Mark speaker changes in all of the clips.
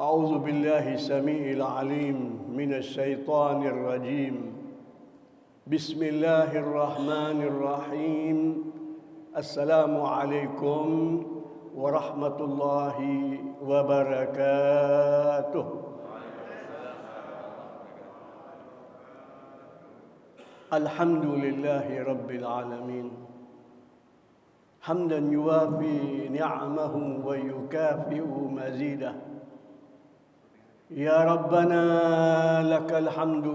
Speaker 1: أعوذ بالله السميع العليم من الشيطان الرجيم بسم الله الرحمن الرحيم السلام عليكم ورحمة الله وبركاته. الحمد لله رب العالمين حمدا يوافي نعمه ويكافئ مزيده. يا ربنا لك الحمد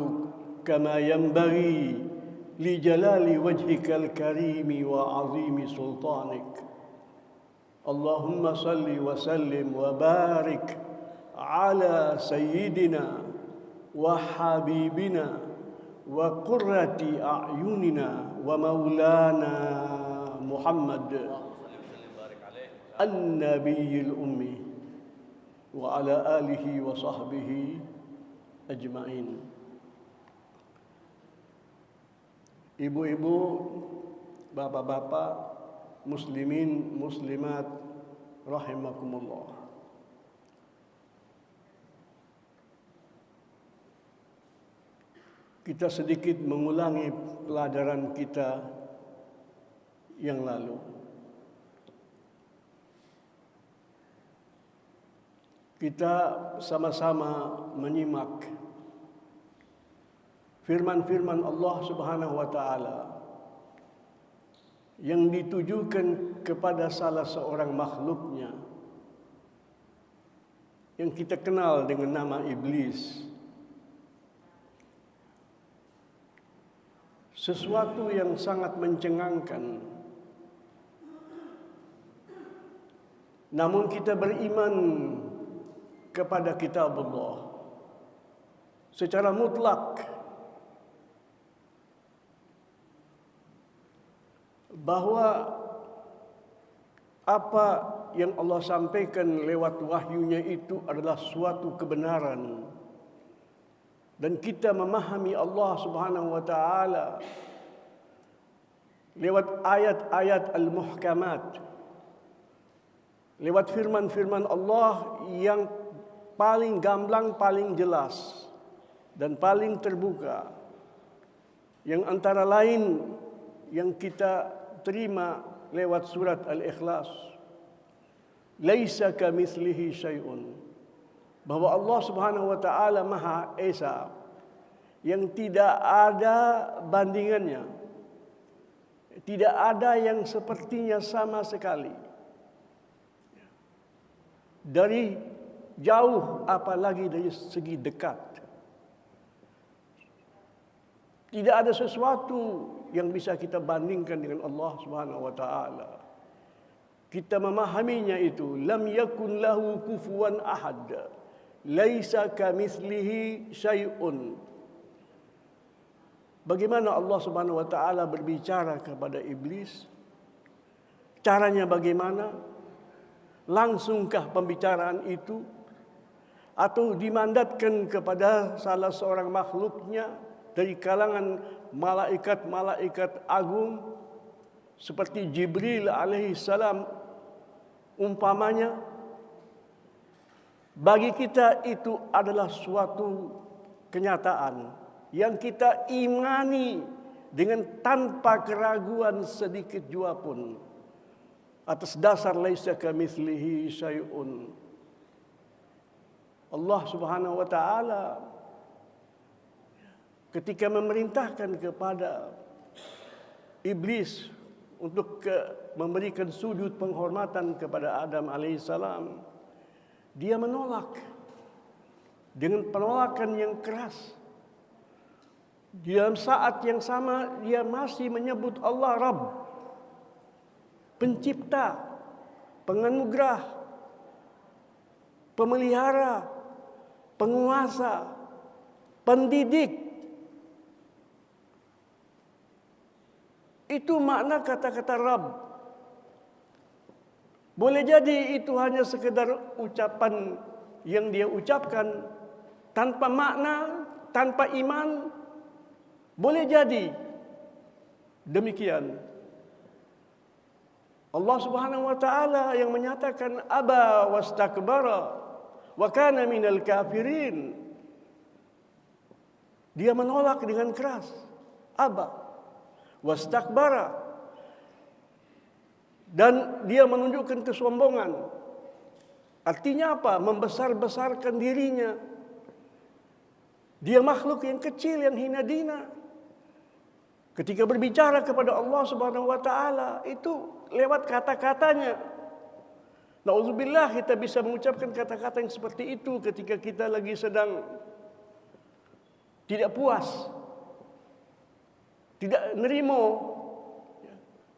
Speaker 1: كما ينبغي لجلال وجهك الكريم وعظيم سلطانك. اللهم صل وسلم وبارك على سيدنا وحبيبنا وقرة أعيننا ومولانا محمد النبي الأمي وعلى آله وصحبه أجمعين. Ibu-ibu, bapak-bapak, muslimin, muslimat, rahimakumullah. Kita sedikit mengulangi pelajaran kita yang lalu. Kita sama-sama menyimak firman-firman Allah Subhanahu wa taala yang ditujukan kepada salah seorang makhluknya yang kita kenal dengan nama iblis. Sesuatu yang sangat mencengangkan. Namun kita beriman kepada kitab Allah secara mutlak bahwa apa yang Allah sampaikan lewat wahyunya itu adalah suatu kebenaran, dan kita memahami Allah Subhanahu wa taala lewat ayat-ayat al-muhkamat, lewat firman-firman Allah yang paling gamblang, paling jelas dan paling terbuka, yang antara lain yang kita terima lewat surat Al-Ikhlas, laisa kamitslihi syai'un, bahwa Allah Subhanahu wa taala Maha Esa yang tidak ada bandingannya, tidak ada yang sepertinya sama sekali, dari jauh apalagi dari segi dekat. Tidak ada sesuatu yang bisa kita bandingkan dengan Allah Subhanahu wa taala. Kita memahaminya itu, lam yakun lahu kufuwan ahad, laisa kamitslihi syai'un. Bagaimana Allah Subhanahu wa taala berbicara kepada iblis? Caranya bagaimana? Langsungkah pembicaraan itu, atau dimandatkan kepada salah seorang makhluknya dari kalangan malaikat-malaikat agung seperti Jibril alaihi salam umpamanya? Bagi kita itu adalah suatu kenyataan yang kita imani dengan tanpa keraguan sedikit jua pun, atas dasar laisa kamitslihi syai'un. Allah Subhanahu wa taala ketika memerintahkan kepada iblis untuk memberikan sujud penghormatan kepada Adam alaihissalam, dia menolak dengan penolakan yang keras. Di dalam saat yang sama dia masih menyebut Allah Rabb, pencipta, penganugerah, pemelihara, penguasa, pendidik. Itu makna kata-kata Rabb. Boleh jadi itu hanya sekedar ucapan yang dia ucapkan tanpa makna, tanpa iman. Boleh jadi demikian. Allah Subhanahu wa taala yang menyatakan aba wastakbara wa kana minal kafirin. Dia menolak dengan keras. Aba wastakbara. Dan dia menunjukkan kesombongan. Artinya apa? Membesar-besarkan dirinya. Dia makhluk yang kecil, yang hina dina. Ketika berbicara kepada Allah Subhanahu wa taala, itu lewat kata-katanya. Nauzubillah, kita bisa mengucapkan kata-kata yang seperti itu ketika kita lagi sedang tidak puas, tidak nerimo,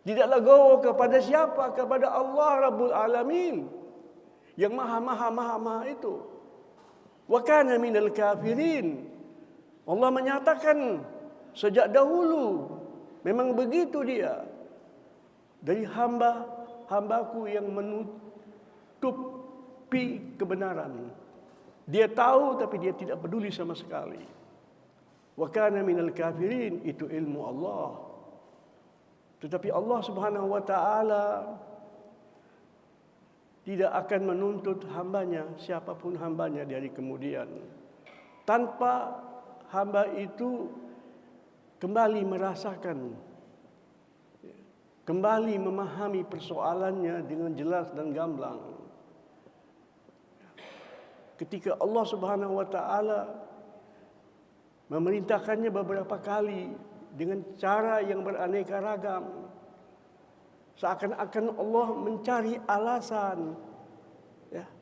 Speaker 1: tidak legowo kepada siapa? Kepada Allah Rabbul Alamin, yang maha itu. Wa kana minal kafirin. Allah menyatakan sejak dahulu memang begitu dia. Dari hamba-hambaku yang menutupi kebenaran. Dia tahu tapi dia tidak peduli sama sekali. Wa kana minal kafirin, itu ilmu Allah. Tetapi Allah Subhanahu wa taala tidak akan menuntut hambanya, siapapun hambanya dari kemudian, tanpa hamba itu kembali merasakan, kembali memahami persoalannya dengan jelas dan gamblang. Ketika Allah Subhanahu wa taala memerintahkannya beberapa kali dengan cara yang beraneka ragam, seakan-akan Allah mencari alasan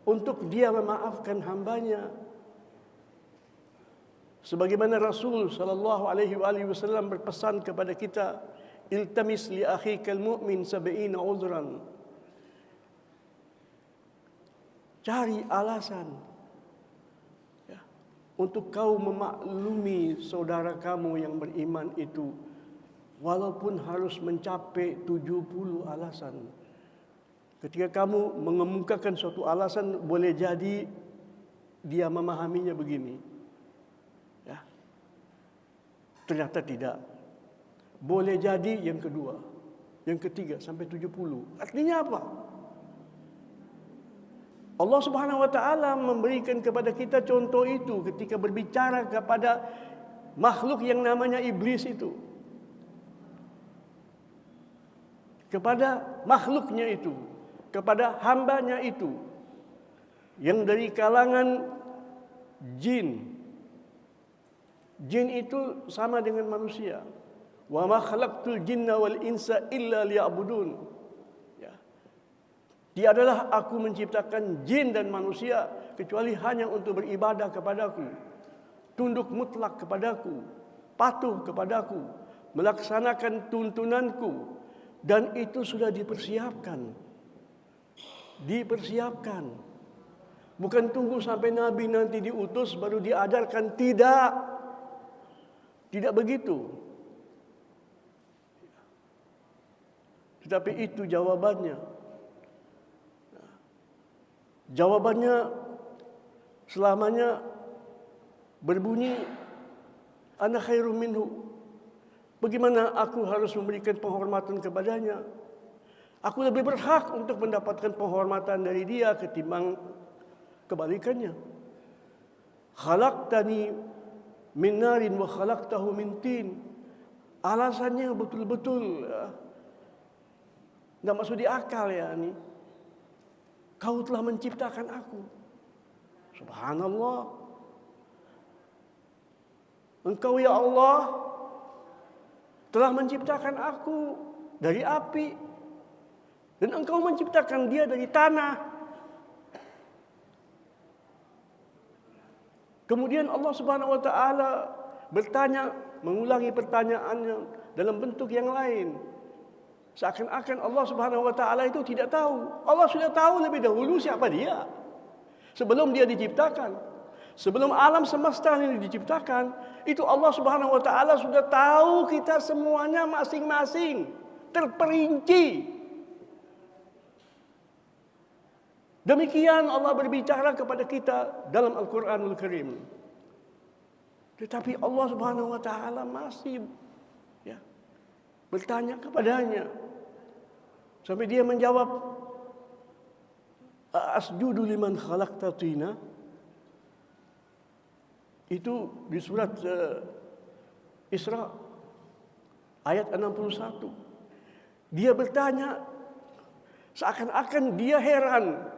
Speaker 1: untuk dia memaafkan hambanya. Sebagaimana Rasul sallallahu alaihi wasallam berpesan kepada kita, iltamis li akhikal mu'min 70 udhran. Cari alasan untuk kau memaklumi saudara kamu yang beriman itu, walaupun harus mencapai 70 alasan. Ketika kamu mengemukakan suatu alasan, boleh jadi dia memahaminya begini. Ternyata tidak. Boleh jadi yang kedua, yang ketiga sampai 70. Artinya apa? Allah Subhanahu wa taala memberikan kepada kita contoh itu ketika berbicara kepada makhluk yang namanya iblis itu. Kepada makhluknya itu, kepada hambanya itu, yang dari kalangan jin. Jin itu sama dengan manusia. Wa ma khalaqtul jinna wal insa illa liya'budun. Dia adalah aku menciptakan jin dan manusia kecuali hanya untuk beribadah kepadaku, tunduk mutlak kepadaku, patuh kepadaku, melaksanakan tuntunanku, dan itu sudah dipersiapkan. Dipersiapkan. Bukan tunggu sampai Nabi nanti diutus baru diajarkan, tidak. Tidak begitu. Tetapi itu jawabannya. Jawabannya selamanya berbunyi, ana khairum minhu. Bagaimana aku harus memberikan penghormatan kepadanya? Aku lebih berhak untuk mendapatkan penghormatan dari dia ketimbang kebalikannya. Khalaqtani min narin wa khalaqtahu min tin. Alasannya betul-betul enggak masuk di akal ya ini. Kau telah menciptakan aku. Subhanallah. Engkau ya Allah telah menciptakan aku dari api, dan engkau menciptakan dia dari tanah. Kemudian Allah Subhanahu wa taala bertanya, mengulangi pertanyaannya dalam bentuk yang lain. Seakan-akan Allah Subhanahu wa taala itu tidak tahu. Allah sudah tahu lebih dahulu siapa dia. Sebelum dia diciptakan, sebelum alam semesta ini diciptakan, itu Allah Subhanahu wa taala sudah tahu kita semuanya masing-masing, terperinci. Demikian Allah berbicara kepada kita dalam Al-Qur'anul Karim. Tetapi Allah Subhanahu wa taala masih bertanya kepadanya. Sampai dia menjawab, asjudu liman khalaqta tina. Itu di surat Isra ayat 61. Dia bertanya seakan-akan dia heran.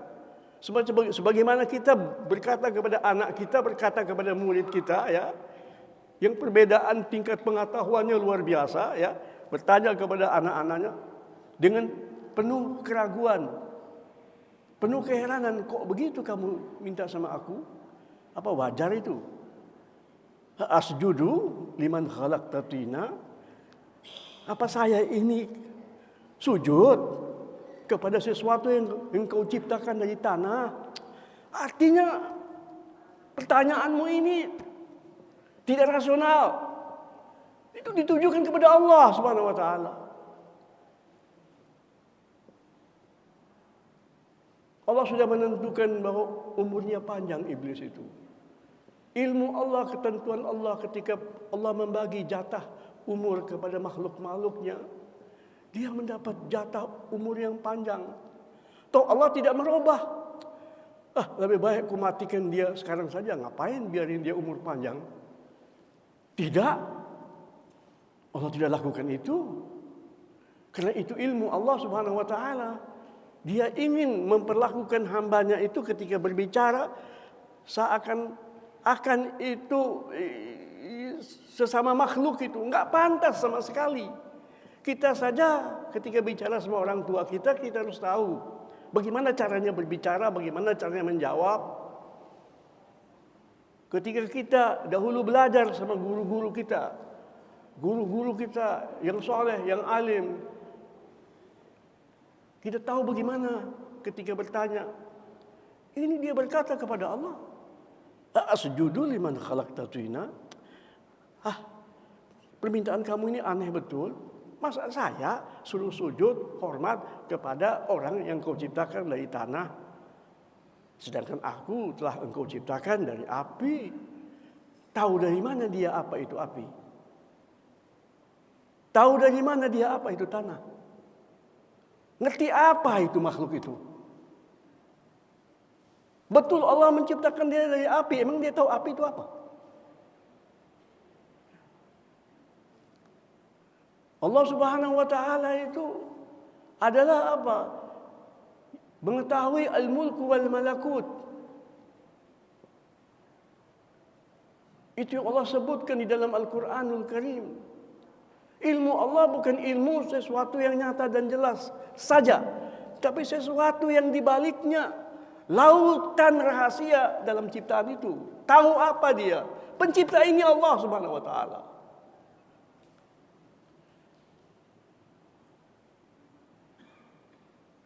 Speaker 1: Sebagaimana kita berkata kepada anak kita, berkata kepada murid kita, ya, yang perbedaan tingkat pengetahuannya luar biasa, ya, bertanya kepada anak-anaknya dengan penuh keraguan, penuh keheranan, kok begitu kamu minta sama aku? Apa wajar itu? Asjudu liman khalaqta tina? Apa saya ini sujud kepada sesuatu yang engkau ciptakan dari tanah? Artinya pertanyaanmu ini tidak rasional. Itu ditujukan kepada Allah Subhanahu wa taala. Allah sudah menentukan bahwa umurnya panjang iblis itu. Ilmu Allah, ketentuan Allah ketika Allah membagi jatah umur kepada makhluk-makhluknya, dia mendapat jatah umur yang panjang. Toh Allah tidak merubah. Lebih baik ku matikan dia sekarang saja. Ngapain biarin dia umur panjang? Tidak. Allah tidak lakukan itu. Karena itu ilmu Allah Subhanahu wa taala. Dia ingin memperlakukan hambanya itu ketika berbicara akan itu sesama makhluk itu enggak pantas sama sekali. Kita saja ketika bicara sama orang tua kita harus tahu bagaimana caranya berbicara, bagaimana caranya menjawab. Ketika kita dahulu belajar sama guru-guru kita yang soleh, yang alim, kita tahu bagaimana ketika bertanya. Ini dia berkata kepada Allah, asjudu liman khalaqta tina? Permintaan kamu ini aneh betul. Masa saya suruh sujud hormat kepada orang yang kau ciptakan dari tanah, sedangkan aku telah engkau ciptakan dari api. Tahu dari mana dia apa itu api? Tahu dari mana dia apa itu tanah? Ngerti apa itu makhluk itu? Betul Allah menciptakan dia dari api. Emang dia tahu api itu apa? Allah Subhanahu wa taala itu adalah apa? Mengetahui al-mulku wal malakut. Itu yang Allah sebutkan di dalam Al-Qur'anul Karim. Ilmu Allah bukan ilmu sesuatu yang nyata dan jelas saja, tapi sesuatu yang dibaliknya, lautan rahasia dalam ciptaan itu. Tahu apa dia? Pencipta ini Allah Subhanahu wa taala.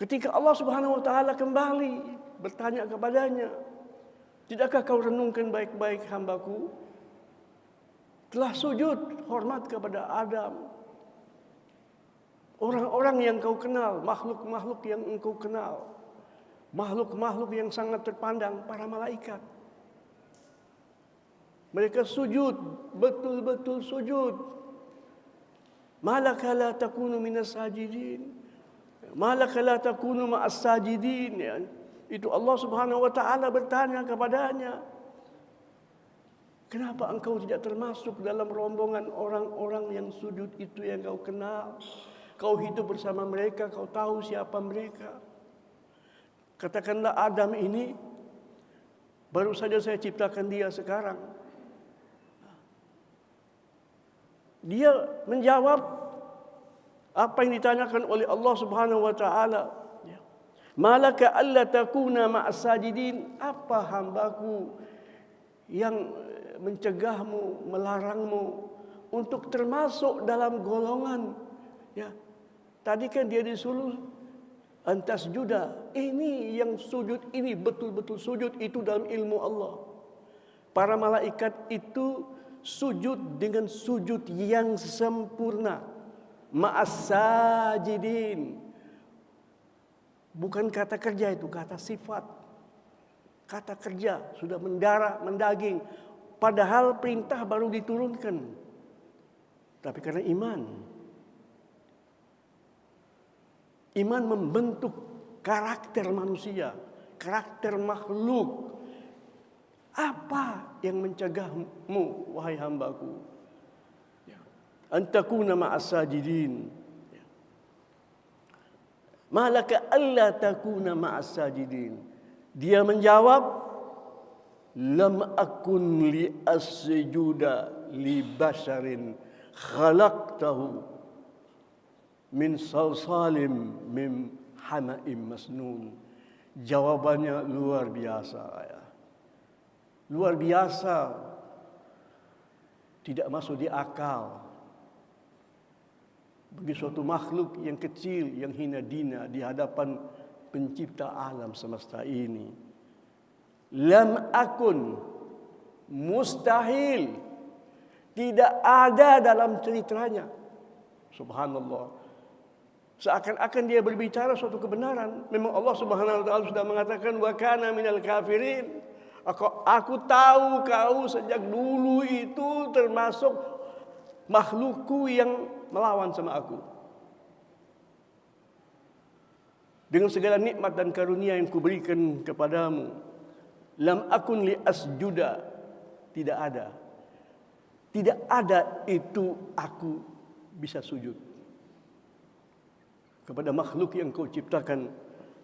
Speaker 1: Ketika Allah Subhanahu wa taala kembali bertanya kepadanya, tidakkah kau renungkan baik-baik hambaku? Telah sujud hormat kepada Adam. Orang-orang yang kau kenal, makhluk-makhluk yang engkau kenal. Makhluk-makhluk yang sangat terpandang, para malaikat. Mereka sujud, betul-betul sujud. Malaka la takunu minas sajidin. Malaka la takunu ma'as sajidin. Ya. Itu Allah Subhanahu wa taala bertanya kepadanya. Kenapa engkau tidak termasuk dalam rombongan orang-orang yang sujud itu yang kau kenal? Kau hidup bersama mereka, kau tahu siapa mereka. Katakanlah Adam ini baru saja saya ciptakan dia sekarang. Dia menjawab apa yang ditanyakan oleh Allah Subhanahu wa taala. Malaka alla takuna ma'as sajidin? Apa hambaku yang mencegahmu, melarangmu untuk termasuk dalam golongan, ya. Tadi kan dia disuruh antas juda. Ini yang sujud ini betul-betul sujud itu dalam ilmu Allah. Para malaikat itu sujud dengan sujud yang sempurna. Ma'as sajidin. Bukan kata kerja itu, kata sifat. Kata kerja sudah mendarah, mendaging. Padahal perintah baru diturunkan. Tapi karena iman membentuk karakter manusia, karakter makhluk. Apa yang mencegahmu, wahai hambaku, antakuna ma'as sajidin? Malaka alla takuna ma'as sajidin? Dia menjawab, lam akun li asjuda li basharin khalaqtahu min salsalim min hama'im masnun. Jawabannya luar biasa, ya. Luar biasa, tidak masuk di akal bagi suatu makhluk yang kecil, yang hina dina di hadapan pencipta alam semesta ini. Lam akun, mustahil, tidak ada dalam ceritanya. Subhanallah. Seakan-akan dia berbicara suatu kebenaran. Memang Allah Subhanahu wa taala sudah mengatakan wa kana minal kafirin. Aku tahu kau sejak dulu itu termasuk makhlukku yang melawan sama aku. Dengan segala nikmat dan karunia yang kuberikan kepadamu, lam akun li asjuda, tidak ada. Tidak ada itu aku bisa sujud kepada makhluk yang kau ciptakan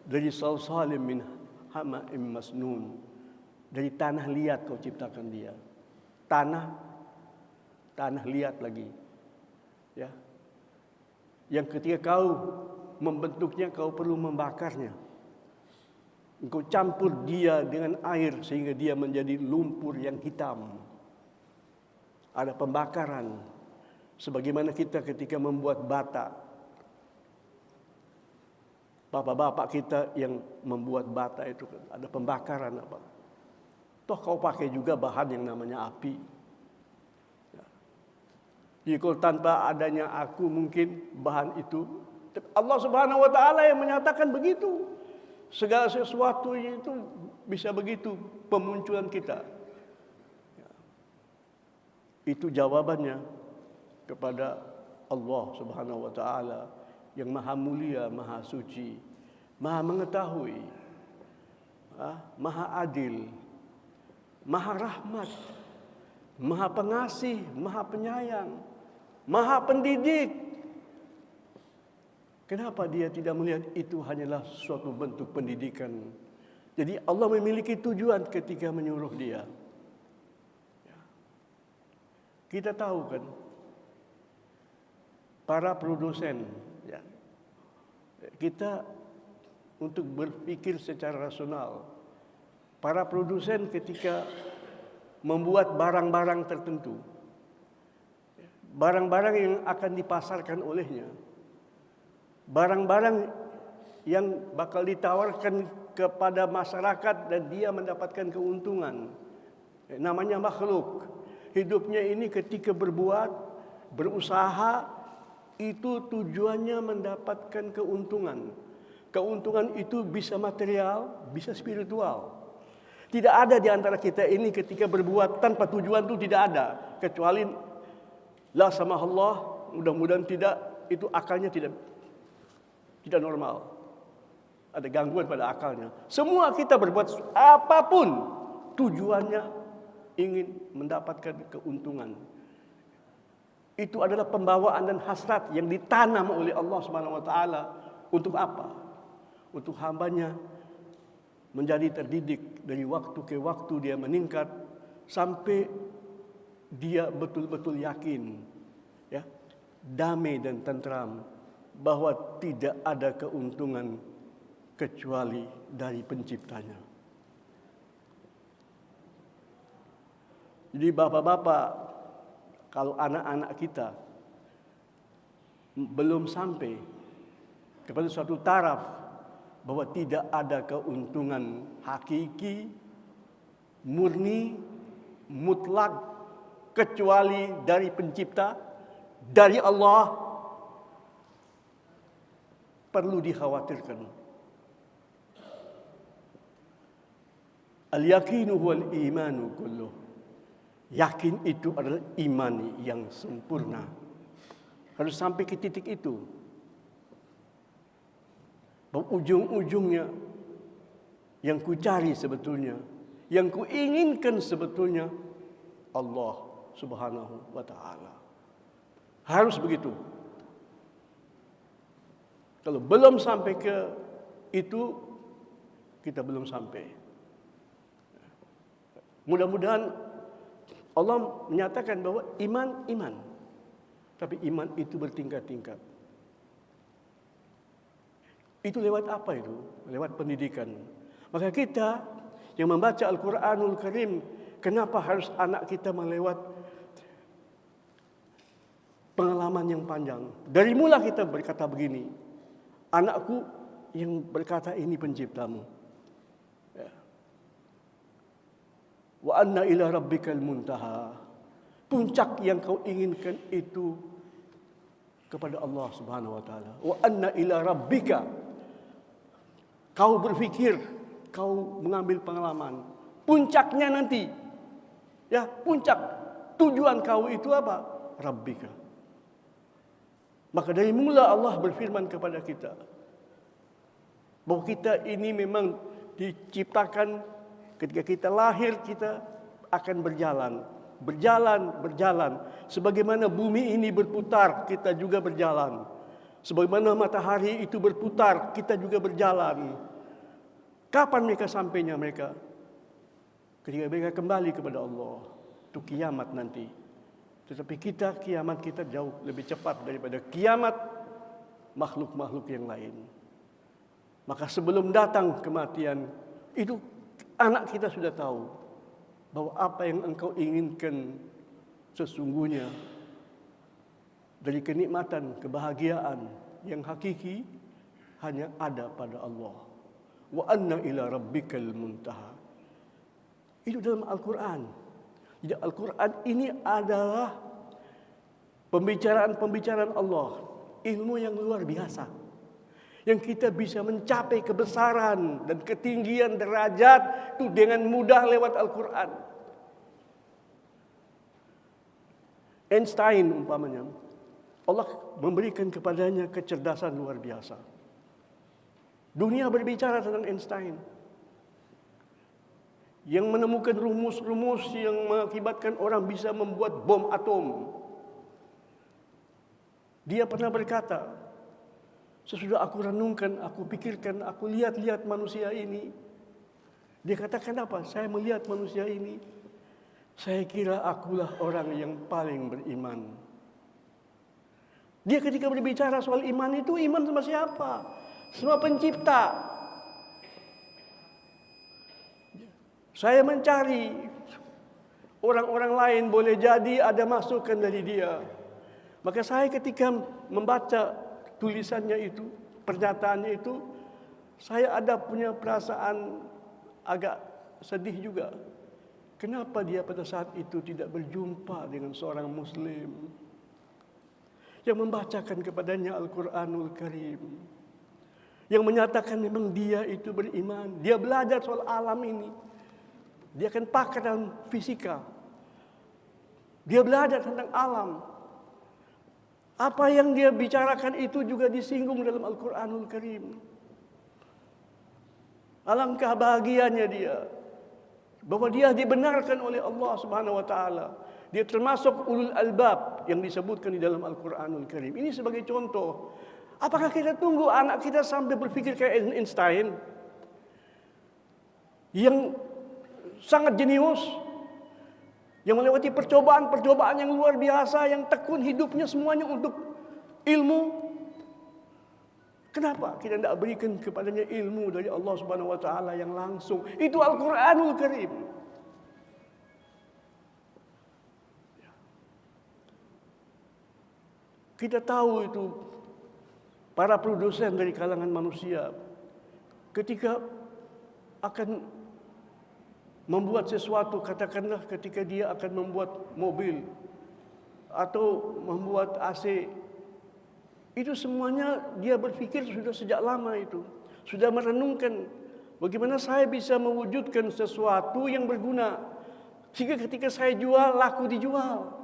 Speaker 1: dari salsalim min hama'im masnun. Dari tanah liat kau ciptakan dia. Tanah liat lagi. Ya. Yang ketika kau membentuknya, kau perlu membakarnya. Engkau campur dia dengan air sehingga dia menjadi lumpur yang hitam. Ada pembakaran. Sebagaimana kita ketika membuat bata. Bapak-bapak kita yang membuat bata itu ada pembakaran apa? Toh kau pakai juga bahan yang namanya api. Ya. Jadi kalau tanpa adanya aku mungkin bahan itu. Allah Subhanahu wa taala yang menyatakan begitu. Segala sesuatu itu bisa begitu pemunculan kita. Ya. Itu jawabannya kepada Allah Subhanahu wa taala yang maha mulia, maha suci, maha mengetahui, maha adil, maha rahmat, maha pengasih, maha penyayang, maha pendidik. Kenapa dia tidak melihat itu hanyalah suatu bentuk pendidikan? Jadi Allah memiliki tujuan ketika menyuruh dia. Kita tahu kan, para produsen, ya, kita untuk berpikir secara rasional. Para produsen ketika membuat barang-barang tertentu, barang-barang yang akan dipasarkan olehnya, barang-barang yang bakal ditawarkan kepada masyarakat dan dia mendapatkan keuntungan. Namanya makhluk. Hidupnya ini ketika berbuat, berusaha, itu tujuannya mendapatkan keuntungan. Keuntungan itu bisa material, bisa spiritual. Tidak ada di antara kita ini ketika berbuat tanpa tujuan itu tidak ada. Kecuali la sama Allah, mudah-mudahan tidak, itu akalnya tidak normal. Ada gangguan pada akalnya. Semua kita berbuat apapun tujuannya ingin mendapatkan keuntungan. Itu adalah pembawaan dan hasrat yang ditanam oleh Allah Subhanahu wa taala. Untuk apa? Untuk hambanya menjadi terdidik dari waktu ke waktu, dia meningkat sampai dia betul-betul yakin, ya, damai dan tentram bahwa tidak ada keuntungan kecuali dari penciptanya. Jadi bapak-bapak, kalau anak-anak kita belum sampai kepada suatu taraf bahwa tidak ada keuntungan hakiki, murni, mutlak, kecuali dari pencipta, dari Allah, perlu dikhawatirkan. Al-yaqinu huwal imanu kulluh. Yakin itu adalah iman yang sempurna. Harus sampai ke titik itu. Bahwa ujung-ujungnya yang ku cari sebetulnya, Yang kuinginkan sebetulnya Allah Subhanahu wa taala. Harus begitu. Kalau belum sampai ke itu, kita belum sampai. Mudah-mudahan Allah menyatakan bahwa iman. Tapi iman itu bertingkat-tingkat. Itu lewat apa itu? Lewat pendidikan. Maka kita yang membaca Al-Quranul Karim, kenapa harus anak kita melewat pengalaman yang panjang? Dari mula kita berkata begini, anakku yang berkata ini penciptamu. Ya. Wa anna ila rabbikal muntaha. Puncak yang kau inginkan itu kepada Allah Subhanahu wa taala. Wa anna ila rabbika. Kau berpikir, kau mengambil pengalaman. Puncaknya nanti. Ya, puncak tujuan kau itu apa? Rabbika. Maka dari mula Allah berfirman kepada kita bahwa kita ini memang diciptakan ketika kita lahir, kita akan berjalan. Sebagaimana bumi ini berputar, kita juga berjalan. Sebagaimana matahari itu berputar, kita juga berjalan. Kapan mereka sampainya mereka? Ketika mereka kembali kepada Allah. Itu kiamat nanti. Tetapi kiamat kita jauh lebih cepat daripada kiamat makhluk-makhluk yang lain. Maka sebelum datang kematian, itu anak kita sudah tahu bahwa apa yang engkau inginkan sesungguhnya dari kenikmatan, kebahagiaan yang hakiki hanya ada pada Allah. Wa anna ila rabbikal muntaha. Itu dalam Al-Quran. Jadi Al-Quran ini adalah pembicaraan Allah. Ilmu yang luar biasa. Yang kita bisa mencapai kebesaran dan ketinggian derajat itu dengan mudah lewat Al-Quran. Einstein umpamanya, Allah memberikan kepadanya kecerdasan luar biasa. Dunia berbicara tentang Einstein. Yang menemukan rumus-rumus yang mengakibatkan orang bisa membuat bom atom. Dia pernah berkata, sesudah aku renungkan, aku pikirkan, aku lihat-lihat manusia ini. Dia katakan apa? Saya melihat manusia ini, saya kira akulah orang yang paling beriman. Dia ketika berbicara soal iman itu, iman sama siapa? Semua pencipta. Saya mencari orang-orang lain, boleh jadi ada masukan dari dia. Maka saya ketika membaca tulisannya itu, pernyataannya itu, saya ada punya perasaan agak sedih juga. Kenapa dia pada saat itu tidak berjumpa dengan seorang Muslim yang membacakan kepadanya Al-Quranul Karim, yang menyatakan memang dia itu beriman. Dia belajar soal alam ini. Dia akan pakar dalam fisika. Dia belajar tentang alam. Apa yang dia bicarakan itu juga disinggung dalam Al-Quranul Karim. Alangkah bahagianya dia, bahwa dia dibenarkan oleh Allah Subhanahu wa taala. Dia termasuk ulul albab yang disebutkan di dalam Al-Quranul Karim. Ini sebagai contoh. Apakah kita tunggu anak kita sampai berpikir kayak Einstein? Yang sangat jenius, yang melewati percobaan-percobaan yang luar biasa, yang tekun hidupnya semuanya untuk ilmu. Kenapa kita tidak berikan kepadanya ilmu dari Allah Subhanahu wa taala yang langsung? Itu Al-Qur'anul Karim. Kita tahu itu para produsen dari kalangan manusia ketika akan membuat sesuatu, katakanlah ketika dia akan membuat mobil atau membuat AC, itu semuanya dia berpikir sudah sejak lama itu. Sudah merenungkan bagaimana saya bisa mewujudkan sesuatu yang berguna sehingga ketika saya jual, laku dijual.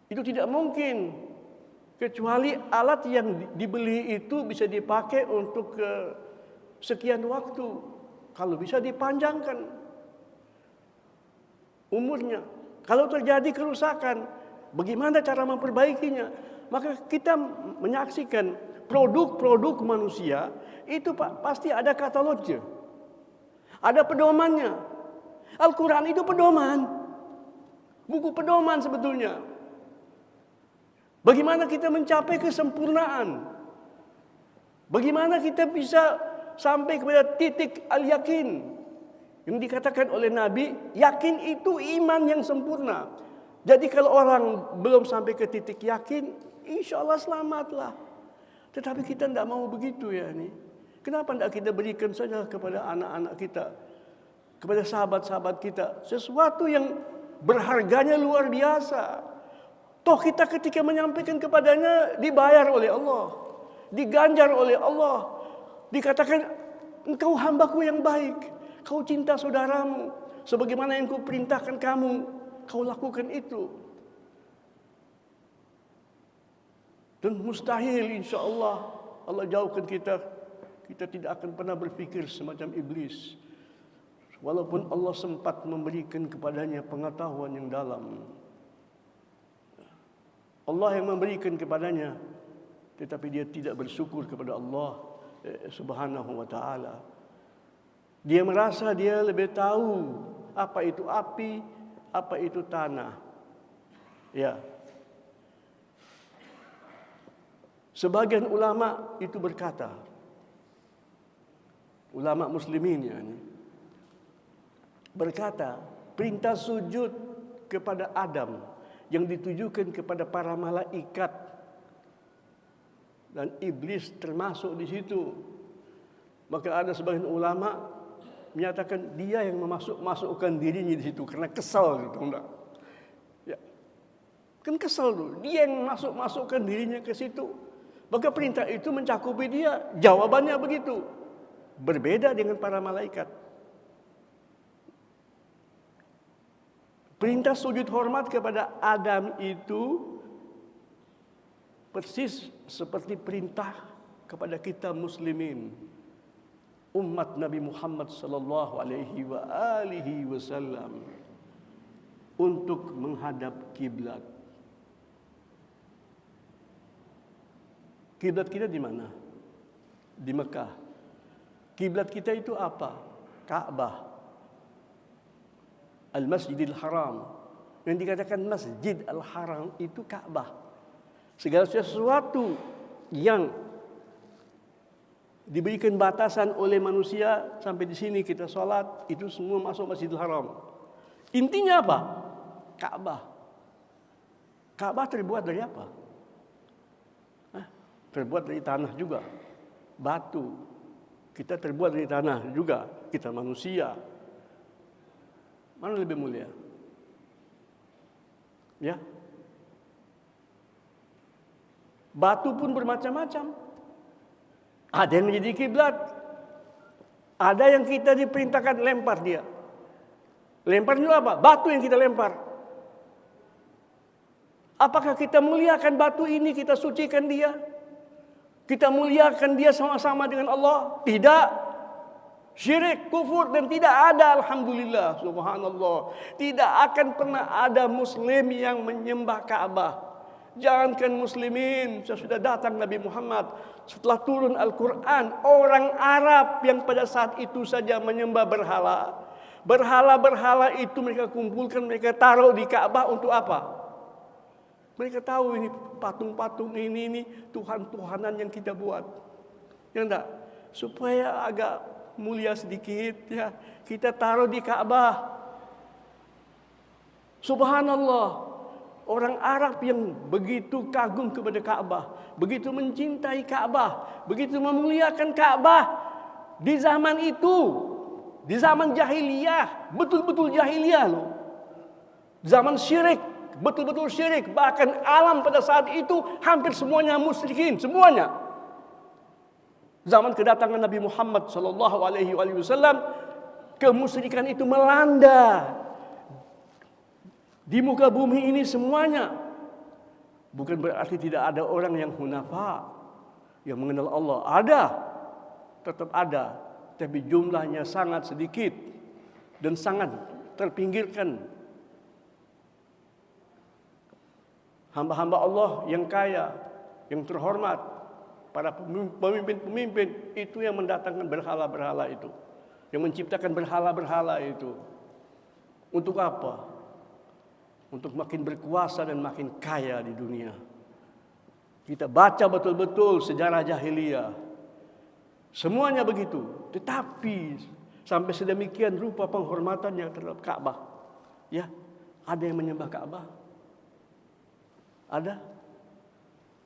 Speaker 1: Itu tidak mungkin kecuali alat yang dibeli itu bisa dipakai untuk sekian waktu. Kalau bisa dipanjangkan umurnya. Kalau terjadi kerusakan, bagaimana cara memperbaikinya? Maka kita menyaksikan produk-produk manusia itu pasti ada katalognya. Ada pedomannya. Al-Quran itu pedoman. Buku pedoman sebetulnya. Bagaimana kita mencapai kesempurnaan? Bagaimana kita bisa sampai kepada titik al-yakin? Yang dikatakan oleh Nabi, yakin itu iman yang sempurna. Jadi kalau orang belum sampai ke titik yakin, insya Allah selamatlah. Tetapi kita tidak mau begitu ya ini. Kenapa tidak kita berikan saja kepada anak-anak kita, kepada sahabat-sahabat kita, sesuatu yang berharganya luar biasa. Toh kita ketika menyampaikan kepadanya dibayar oleh Allah, diganjar oleh Allah. Dikatakan, engkau hambaku yang baik, kau cinta saudaramu, sebagaimana yang ku perintahkan kamu, kau lakukan itu. Dan mustahil insya Allah, Allah jauhkan kita tidak akan pernah berpikir semacam iblis. Walaupun Allah sempat memberikan kepadanya pengetahuan yang dalam. Allah yang memberikan kepadanya, tetapi dia tidak bersyukur kepada Allah Subhanahu wa ta'ala. Dia merasa dia lebih tahu apa itu api, apa itu tanah. Ya. Sebagian ulama itu berkata, ulama muslimin yani, berkata, perintah sujud kepada Adam yang ditujukan kepada para malaikat dan iblis termasuk di situ. Maka ada sebagian ulama menyatakan dia yang masukkan dirinya di situ karena kesal gitu, enggak? Ya. Kan kesal tuh, dia yang masukkan dirinya ke situ. Maka perintah itu mencakupi dia. Jawabannya begitu. Berbeda dengan para malaikat. Perintah sujud hormat kepada Adam itu persis seperti perintah kepada kita muslimin, umat Nabi Muhammad sallallahu alaihi wasallam, untuk menghadap kiblat. Kiblat kita di mana? Di Mekah. Kiblat kita itu apa? Ka'bah. Al-Masjidil Haram. Yang dikatakan Masjid Al-Haram itu Ka'bah. Segala sesuatu yang diberikan batasan oleh manusia, sampai di sini kita sholat, itu semua masuk Masjidil Haram. Intinya apa? Ka'bah. Ka'bah terbuat dari apa? Terbuat dari tanah juga. Batu. Kita terbuat dari tanah juga. Kita manusia. Mana lebih mulia? Ya. Batu pun bermacam-macam. Ada yang menjadi kiblat. Ada yang kita diperintahkan lempar dia. Lempar itu apa? Batu yang kita lempar. Apakah kita muliakan batu ini, kita sucikan dia? Kita muliakan dia sama-sama dengan Allah? Tidak. Syirik, kufur, dan tidak ada, alhamdulillah, subhanallah, tidak akan pernah ada muslim yang menyembah Ka'bah. Jangankan muslimin, sesudah datang Nabi Muhammad, setelah turun Al-Quran, orang Arab yang pada saat itu saja menyembah berhala. Berhala-berhala itu mereka kumpulkan, mereka taruh di Ka'bah untuk apa? Mereka tahu ini patung-patung ini Tuhan-Tuhanan yang kita buat. Ya enggak? Supaya agak mulia sedikit ya, kita taruh di Ka'bah. Subhanallah, orang Arab yang begitu kagum kepada Ka'bah, begitu mencintai Ka'bah, begitu memuliakan Ka'bah di zaman itu, di zaman jahiliyah, betul-betul jahiliyah loh. Zaman syirik, betul-betul syirik, bahkan alam pada saat itu hampir semuanya musyrikin, semuanya. Zaman kedatangan Nabi Muhammad sallallahu alaihi wasallam, kemusyrikan itu melanda di muka bumi ini semuanya. Bukan berarti tidak ada orang yang hunafa, yang mengenal Allah. Ada, tetap ada. tapi jumlahnya sangat sedikit dan sangat terpinggirkan. Hamba-hamba Allah yang kaya, yang terhormat, para pemimpin-pemimpin itu yang mendatangkan berhala-berhala itu, yang menciptakan berhala-berhala itu. Untuk apa? Untuk makin berkuasa dan makin kaya di dunia. Kita baca betul-betul sejarah jahiliyah, semuanya begitu. Tetapi sampai sedemikian rupa penghormatannya terhadap Ka'bah. Ya, ada yang menyembah Ka'bah? Ada?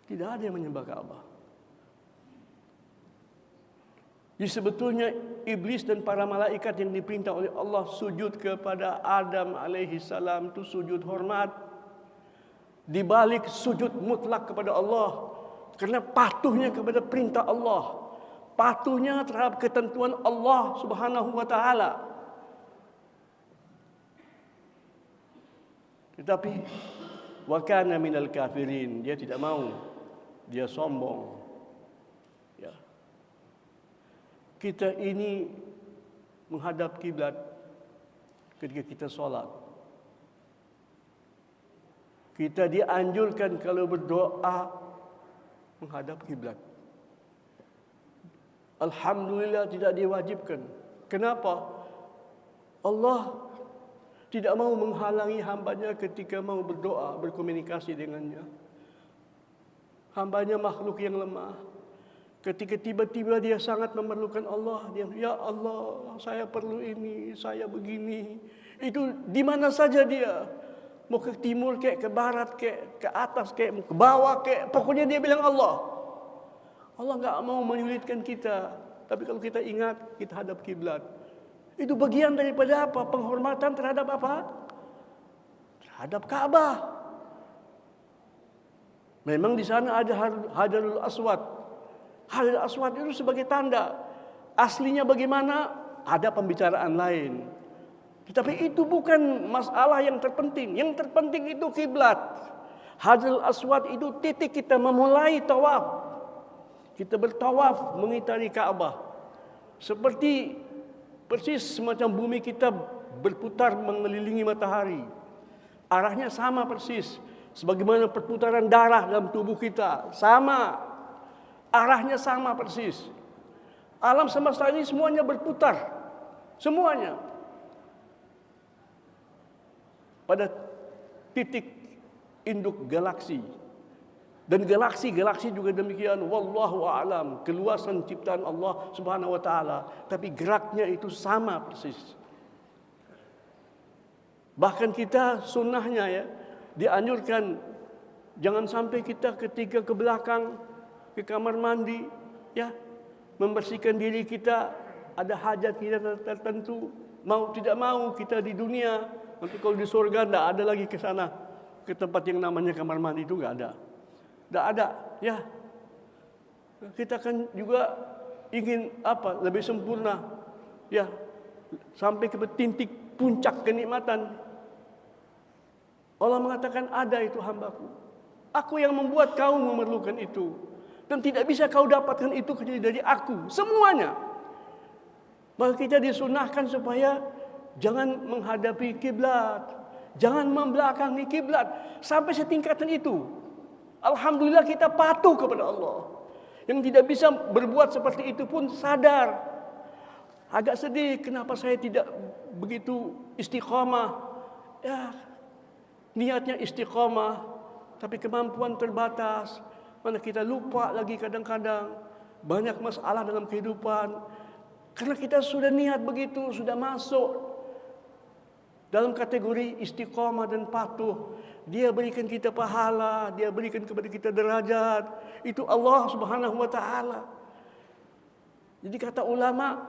Speaker 1: Tidak ada yang menyembah Ka'bah. Jadi sebetulnya iblis dan para malaikat yang diperintah oleh Allah sujud kepada Adam alaihi salam itu sujud hormat. Di balik sujud mutlak kepada Allah, karena patuhnya kepada perintah Allah, patuhnya terhadap ketentuan Allah Subhanahu wa taala. Tetapi wa kana minal kafirin, dia tidak mau, dia sombong. Ya. Kita ini menghadap kiblat ketika kita sholat. Kita dianjurkan kalau berdoa menghadap kiblat. Alhamdulillah tidak diwajibkan. Kenapa? Allah tidak mau menghalangi hambanya ketika mau berdoa, berkomunikasi dengannya. Hambanya makhluk yang lemah. Ketika tiba-tiba dia sangat memerlukan Allah, dia, ya Allah, saya perlu ini, saya begini. Itu di mana saja dia. Mau ke timur kek, ke barat kek, ke atas kek, mau ke bawah kek, pokoknya dia bilang Allah. Allah enggak mau menyulitkan kita. Tapi kalau kita ingat, kita hadap kiblat. Itu bagian daripada apa? Penghormatan terhadap apa? Terhadap Ka'bah. Memang di sana ada Hajarul Aswad. Hajarul Aswad itu sebagai tanda. Aslinya bagaimana? Ada pembicaraan lain. Tetapi itu bukan masalah yang terpenting. Yang terpenting itu kiblat. Hajarul Aswad itu titik kita memulai tawaf. Kita bertawaf mengitari Ka'bah. Seperti persis semacam bumi kita berputar mengelilingi matahari. Arahnya sama persis. Sebagaimana perputaran darah dalam tubuh kita. Sama. Arahnya sama persis. Alam semesta ini semuanya berputar. Semuanya. Pada titik induk galaksi. Dan galaksi-galaksi juga demikian. Wallahu a'lam. Keluasan ciptaan Allah Subhanahu wa taala. Tapi geraknya itu sama persis. Bahkan kita sunnahnya ya, dianjurkan jangan sampai kita ketika ke belakang ke kamar mandi ya, membersihkan diri kita, ada hajat kita tertentu, mau tidak mau kita di dunia, nanti kalau di surga tidak ada lagi ke sana, ke tempat yang namanya kamar mandi itu tidak ada ya. Kita kan juga ingin apa? Lebih sempurna ya, sampai ke titik puncak kenikmatan. Allah mengatakan ada itu hambaku. Aku yang membuat kau memerlukan itu. Dan tidak bisa kau dapatkan itu kecuali dari aku. Semuanya. Maka kita disunahkan supaya jangan menghadapi kiblat. Jangan membelakangi kiblat. Sampai setingkatan itu. Alhamdulillah kita patuh kepada Allah. Yang tidak bisa berbuat seperti itu pun sadar. Agak sedih kenapa saya tidak begitu istiqamah. Ya, niatnya istiqamah, tapi kemampuan terbatas. Mana kita lupa lagi kadang-kadang. Banyak masalah dalam kehidupan. Karena kita sudah niat begitu, sudah masuk dalam kategori istiqamah dan patuh. Dia berikan kita pahala, dia berikan kepada kita derajat. Itu Allah Subhanahu wa taala. Jadi kata ulama,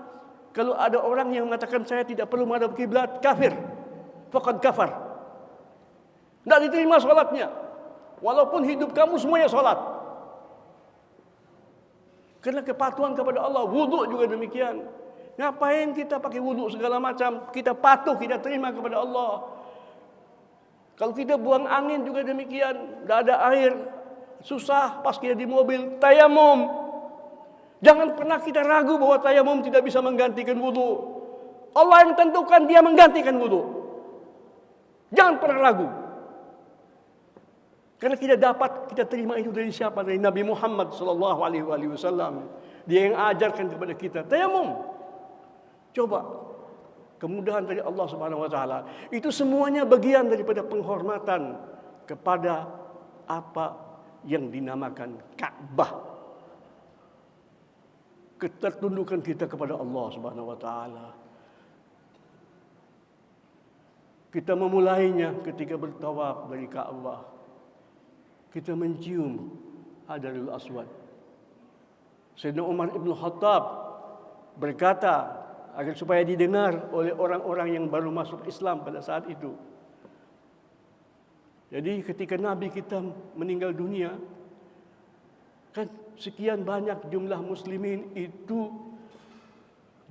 Speaker 1: kalau ada orang yang mengatakan saya tidak perlu menghadap kiblat, kafir. Faqad kafar. Tidak diterima sholatnya. Walaupun hidup kamu semuanya sholat. Karena kepatuhan kepada Allah. Wudu juga demikian. Ngapain kita pakai wudu segala macam? Kita patuh, kita terima kepada Allah. Kalau kita buang angin juga demikian. Tidak ada air. Susah pas kita di mobil. Tayamum. Jangan pernah kita ragu bahwa tayamum tidak bisa menggantikan wudu. Allah yang tentukan dia menggantikan wudu. Jangan pernah ragu. Karena tidak dapat kita terima itu dari siapa? Dari Nabi Muhammad sallallahu alaihi wasallam. Dia yang ajarkan kepada kita tayamum. Coba kemudahan dari Allah Subhanahu wa taala. Itu semuanya bagian daripada penghormatan kepada apa yang dinamakan Ka'bah. Ketertundukan kita kepada Allah Subhanahu wa taala. Kita memulainya ketika bertawaf dari Ka'bah. Kita mencium Hajarul Aswad. Sayyidina Umar Ibn Khattab berkata agar supaya didengar oleh orang-orang yang baru masuk Islam pada saat itu. Jadi ketika Nabi kita meninggal dunia, kan sekian banyak jumlah muslimin itu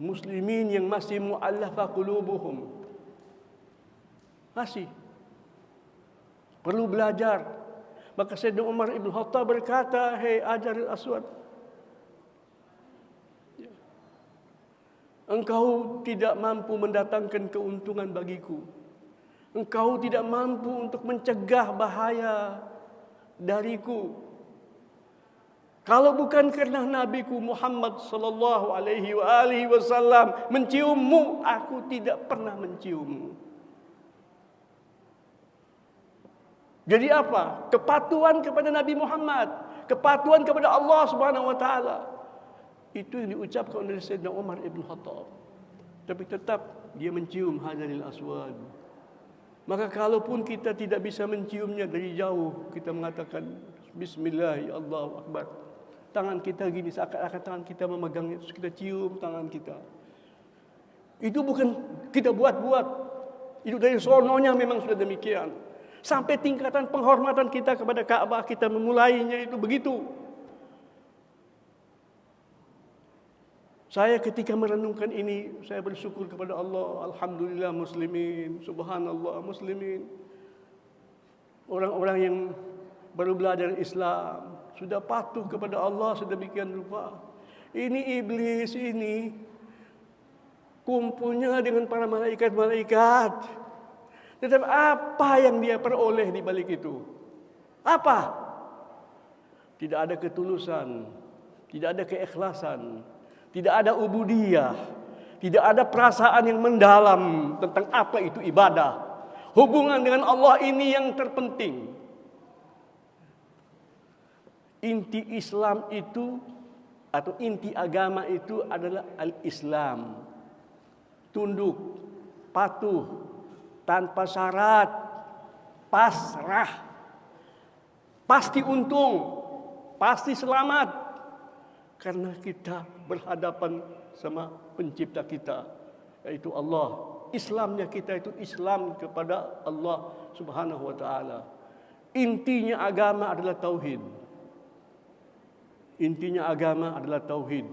Speaker 1: muslimin yang masih mu'allafa qulubuhum. Masih perlu belajar. Maka Sayyidina Umar Ibn Khattab berkata, "Hei Hajarul Aswad, engkau tidak mampu mendatangkan keuntungan bagiku. Engkau tidak mampu untuk mencegah bahaya dariku. Kalau bukan karena Nabiku Muhammad sallallahu alaihi wasallam menciummu, aku tidak pernah menciummu." Jadi apa? Kepatuhan kepada Nabi Muhammad, kepatuhan kepada Allah Subhanahu wa taala. Itu yang diucapkan oleh Sayyidina Umar Ibn Khattab. Tapi tetap dia mencium Hajarul Aswad. Maka kalaupun kita tidak bisa menciumnya dari jauh, kita mengatakan Bismillah, ya Allahu Akbar. Tangan kita gini, seakan-akan tangan kita memegangnya, terus kita cium tangan kita. Itu bukan kita buat-buat. Itu dari sononya memang sudah demikian. Sampai tingkatan penghormatan kita kepada Ka'bah, kita memulainya itu begitu. Saya ketika merenungkan ini, saya bersyukur kepada Allah. Alhamdulillah muslimin, subhanallah muslimin. Orang-orang yang baru belajar Islam, sudah patuh kepada Allah sedemikian rupa. Ini iblis ini kumpulnya dengan para malaikat-malaikat. Tetapi apa yang dia peroleh di balik itu? Apa? Tidak ada ketulusan, tidak ada keikhlasan, tidak ada ubudiyah, tidak ada perasaan yang mendalam tentang apa itu ibadah. Hubungan dengan Allah ini yang terpenting. Inti Islam itu atau inti agama itu adalah al-Islam. Tunduk, patuh, tanpa syarat, pasrah, pasti untung, pasti selamat, karena kita berhadapan sama pencipta kita, yaitu Allah. Islamnya kita itu Islam kepada Allah Subhanahu wa taala. Intinya agama adalah tauhid. Intinya agama adalah tauhid.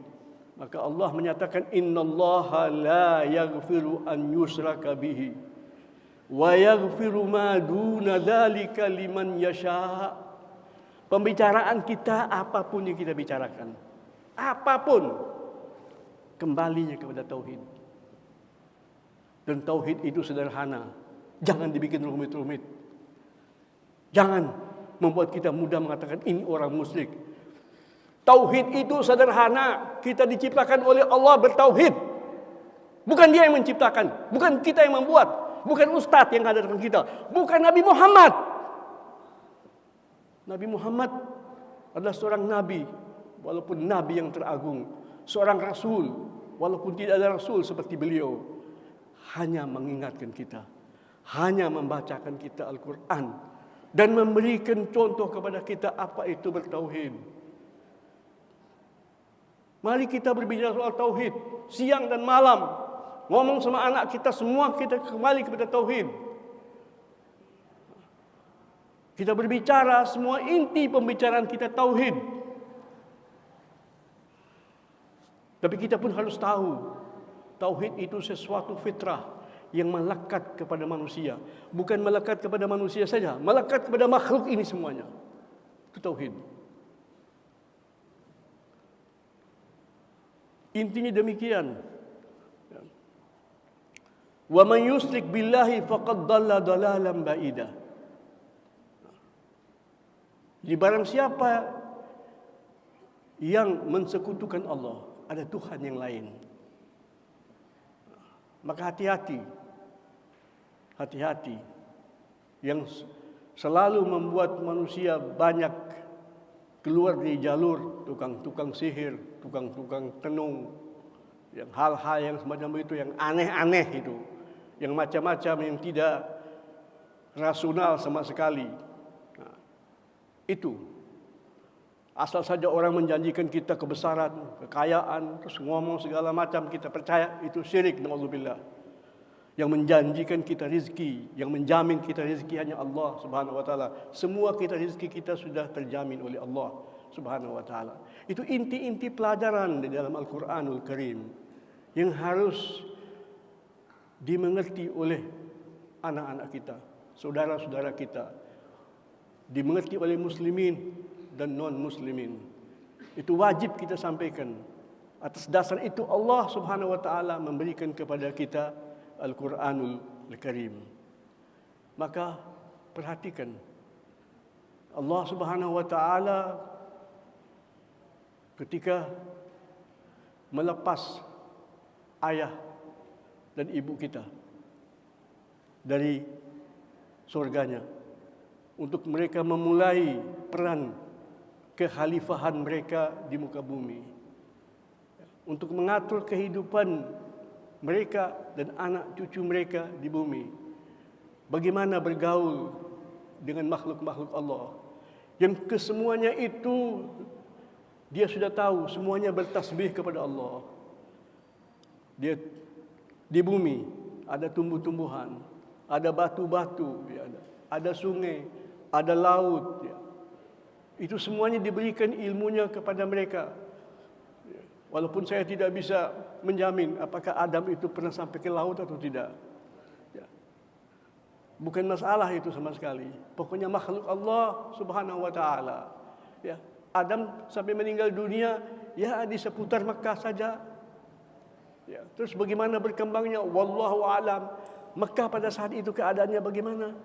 Speaker 1: Maka Allah menyatakan innallaha la yaghfiru an yushraka bihi wa yaghfiru ma duna dzalika liman yasha. Pembicaraan kita apapun yang kita bicarakan, apapun kembalinya kepada tauhid. Dan tauhid itu sederhana. Jangan dibikin rumit-rumit. Jangan membuat kita mudah mengatakan ini orang musyrik. Tauhid itu sederhana. Kita diciptakan oleh Allah bertauhid. Bukan dia yang menciptakan, bukan kita yang membuat. Bukan ustadz yang ada depan kita. Bukan Nabi Muhammad. Nabi Muhammad adalah seorang nabi. Walaupun nabi yang teragung. Seorang rasul. Walaupun tidak ada rasul seperti beliau. Hanya mengingatkan kita. Hanya membacakan kita Al-Quran. Dan memberikan contoh kepada kita apa itu bertauhid. Mari kita berbicara soal tauhid. Siang dan malam. Ngomong sama anak kita, semua kita kembali kepada tauhid. Kita berbicara, semua inti pembicaraan kita tauhid. Tapi kita pun harus tahu, tauhid itu sesuatu fitrah yang melekat kepada manusia. Bukan melekat kepada manusia saja, melekat kepada makhluk ini semuanya. Itu tauhid. Intinya demikian. Wa man yusyrik billahi faqad dhalla dhalalan ba'ida. Jadi barang siapa yang mensekutukan Allah, ada Tuhan yang lain, maka hati-hati. Hati-hati. Yang selalu membuat manusia banyak keluar dari jalur tukang-tukang sihir, tukang-tukang tenung, yang hal-hal yang semacam itu, yang aneh-aneh itu, yang macam-macam, yang tidak rasional sama sekali. Nah, itu asal saja orang menjanjikan kita kebesaran, kekayaan, terus ngomong segala macam kita percaya, itu syirik, na'udzubillah. Yang menjanjikan kita rezeki, yang menjamin kita rezeki hanya Allah Subhanahu wa taala. Semua kita rezeki kita sudah terjamin oleh Allah Subhanahu wa taala. Itu inti-inti pelajaran di dalam Al-Qur'anul Karim yang harus dimengerti oleh anak-anak kita, saudara-saudara kita, dimengerti oleh muslimin dan non-muslimin. Itu wajib kita sampaikan. Atas dasar itu Allah Subhanahu wa taala memberikan kepada kita Al-Quranul Karim. Maka perhatikan, Allah Subhanahu wa taala ketika melepas ayah dan ibu kita dari surganya untuk mereka memulai peran kekhalifahan mereka di muka bumi, untuk mengatur kehidupan mereka dan anak cucu mereka di bumi. Bagaimana bergaul dengan makhluk-makhluk Allah, yang kesemuanya itu dia sudah tahu, semuanya bertasbih kepada Allah. Dia di bumi ada tumbuh-tumbuhan, ada batu-batu, ya, ada sungai, ada laut, ya. Itu semuanya diberikan ilmunya kepada mereka. Walaupun saya tidak bisa menjamin apakah Adam itu pernah sampai ke laut atau tidak. Ya. Bukan masalah itu sama sekali. Pokoknya makhluk Allah Subhanahu wa taala. Ya. Adam sampai meninggal dunia ya di seputar Mekah saja. Ya. Terus bagaimana berkembangnya? Wallahu a'lam. Mekah pada saat itu keadaannya bagaimana?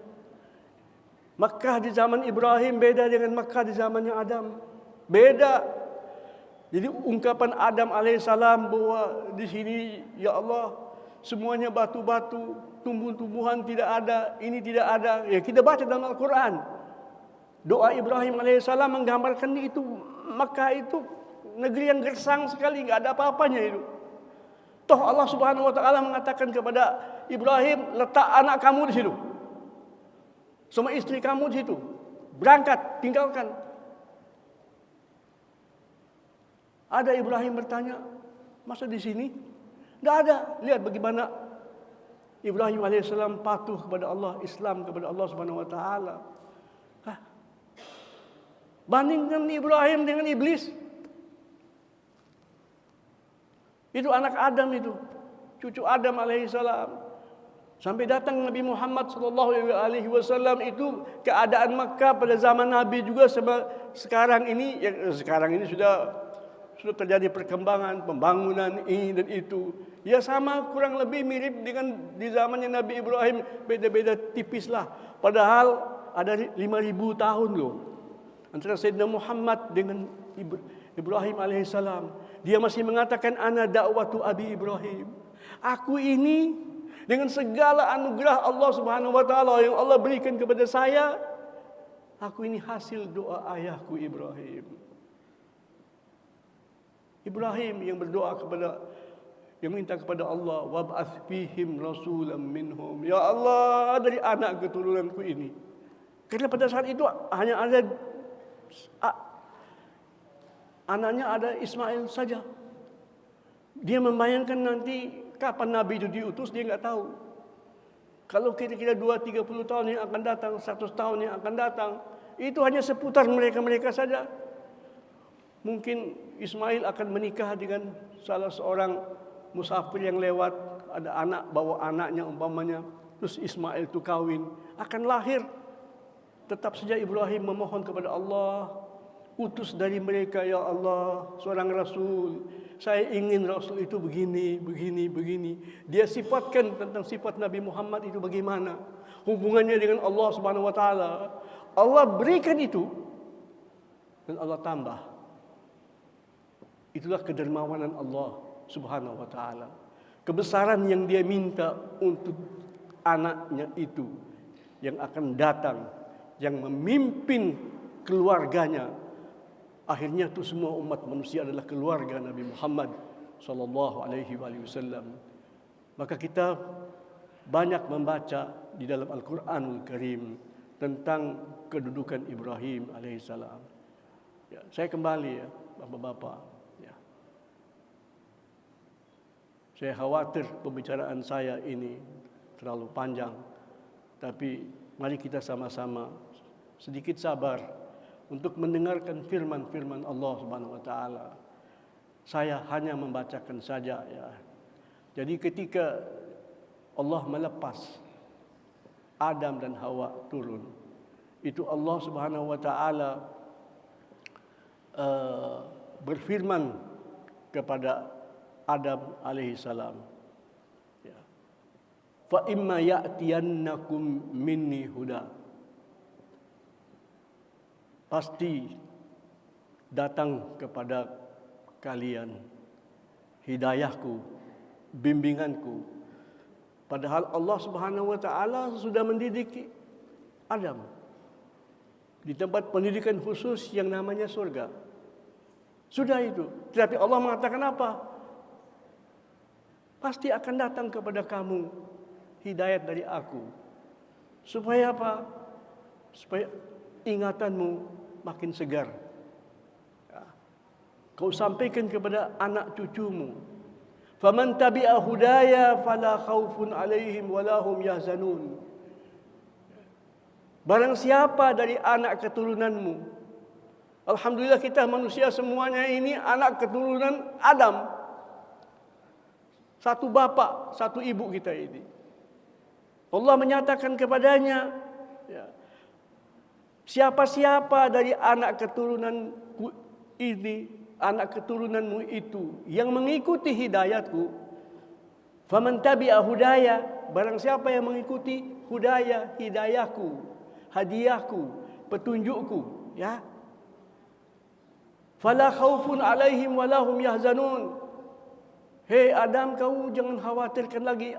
Speaker 1: Mekah di zaman Ibrahim beda dengan Mekah di zamannya Adam. Beda. Jadi ungkapan Adam alaihissalam bahwa di sini ya Allah semuanya batu-batu, tumbuh-tumbuhan tidak ada, ini tidak ada. Ya kita baca dalam Al-Quran. Doa Ibrahim alaihissalam menggambarkan itu. Mekah itu negeri yang gersang sekali, nggak ada apa-apanya itu. Toh Allah Subhanahu wa taala mengatakan kepada Ibrahim, letak anak kamu di situ, sama istri kamu di situ, berangkat, tinggalkan. Ada Ibrahim bertanya, masa di sini? Tidak ada. Lihat bagaimana Ibrahim alaihissalam patuh kepada Allah, Islam kepada Allah Subhanahu wa taala. Bandingkan Ibrahim dengan iblis. Itu anak Adam itu, cucu Adam alaihissalam. Sampai datang Nabi Muhammad sallallahu alaihi wasallam, itu keadaan Makkah pada zaman Nabi juga sekarang ini, sekarang ini sudah terjadi perkembangan, pembangunan ini dan itu. Ya sama kurang lebih mirip dengan di zamannya Nabi Ibrahim, beda-beda tipis lah. Padahal ada 5.000 tahun loh antara Sayyidina Muhammad dengan Ibrahim alaihissalam. Dia masih mengatakan ana da'watu abi Ibrahim. Aku ini dengan segala anugerah Allah Subhanahu wa taala yang Allah berikan kepada saya, aku ini hasil doa ayahku Ibrahim. Ibrahim yang berdoa yang minta kepada Allah, wab'ats fihim rasulan minhum. Ya Allah, dari anak keturunanku ini. Karena pada saat itu hanya ada anaknya ada Ismail saja. Dia membayangkan nanti kapan Nabi itu diutus, dia enggak tahu. Kalau kira-kira 2-30 tahun yang akan datang, 100 tahun yang akan datang, itu hanya seputar mereka-mereka saja. Mungkin Ismail akan menikah dengan salah seorang musafir yang lewat, ada anak bawa anaknya umpamanya, terus Ismail itu kawin, akan lahir. Tetap saja Ibrahim memohon kepada Allah, utus dari mereka ya Allah seorang rasul saya ingin Rasul itu begini, begini, begini. Dia sifatkan tentang sifat Nabi Muhammad itu bagaimana. Hubungannya dengan Allah Subhanahu wa taala. Allah berikan itu dan Allah tambah. Itulah kedermawanan Allah Subhanahu wa taala. Kebesaran yang dia minta untuk anaknya itu yang akan datang, yang memimpin keluarganya. Akhirnya itu semua umat manusia adalah keluarga Nabi Muhammad sallallahu alaihi wasallam. Maka kita banyak membaca di dalam Al-Qur'anul Karim tentang kedudukan Ibrahim alaihissalam. Ya, saya kembali ya, Bapak-bapak. Ya. Saya khawatir pembicaraan saya ini terlalu panjang. Tapi mari kita sama-sama sedikit sabar untuk mendengarkan firman-firman Allah Subhanahu wa taala. Saya hanya membacakan saja ya. Jadi ketika Allah melepas Adam dan Hawa turun, itu Allah Subhanahu wa taala berfirman kepada Adam alaihi salam, ya. Fa imma ya'tiyannakum minni huda. Pasti datang kepada kalian hidayahku, bimbinganku. Padahal Allah Subhanahu wa taala sudah mendidik Adam di tempat pendidikan khusus yang namanya surga. Sudah itu. Tetapi Allah mengatakan apa? Pasti akan datang kepada kamu hidayat dari aku. Supaya apa? Supaya ingatanmu makin segar. Ya. Kau sampaikan kepada anak cucumu. Faman tabi'a hudaya fala khaufun 'alaihim wala hum yahzanun. Barang siapa dari anak keturunanmu. Alhamdulillah kita manusia semuanya ini anak keturunan Adam. Satu bapak, satu ibu kita ini. Allah menyatakan kepadanya, ya, siapa-siapa dari anak keturunanku ini, anak keturunanmu itu yang mengikuti hidayatku, faman tabi'a hudaya, barang siapa yang mengikuti hudaya, hidayahku, hadiahku, petunjukku, ya. Fala khaufun 'alaihim wa lahum yahzanun. Hei Adam, kau jangan khawatirkan lagi